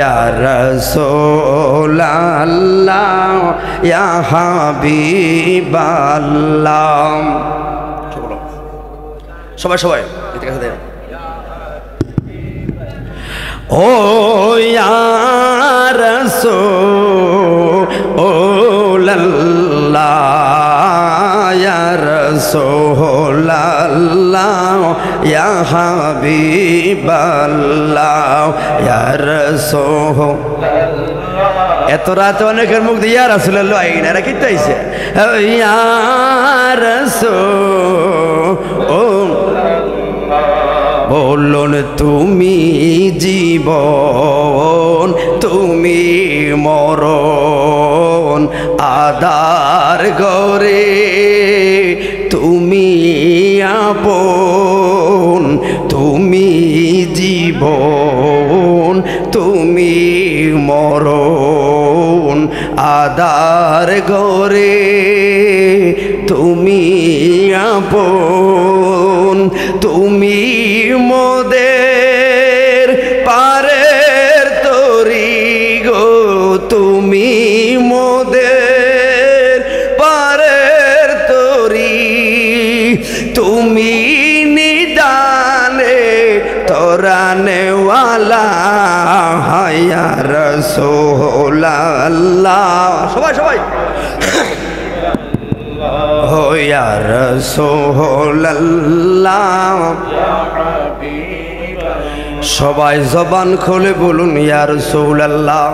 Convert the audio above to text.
ইয়া রাসূলুল্লাহ ইয়া হাবিবাল্লাহ। সবাই সবাই ও ইয়া রাসূলুল্লাহ ইয়া রাসূলুল্লাহ ইয়া হাবিবাল্লাহ ইয়া রাসূলুল্লাহ। এত রাত অনেকের মুখ দিয়ে ইয়া রাসূলুল্লাহ আইনা এরা কিতে আইছে ইয়া রাসূলুল্লাহ। বলুন তুমি জীবন তুমি মরণ আদার গরে তুমি আপন তুমি জীবন তুমি মরণ আদার গরে তুমি আপন তুমি মোদের পারের তরি গো তুমি মোদের পারের তরি তুমি নিদানে তোরানেওয়ালা ইয়া রাসূলুল্লাহ। সবাই সবাই ইয়া রাসূলুল্লাহ সবাই জবান খুলে বলুন ইয়া রাসূলুল্লাহ।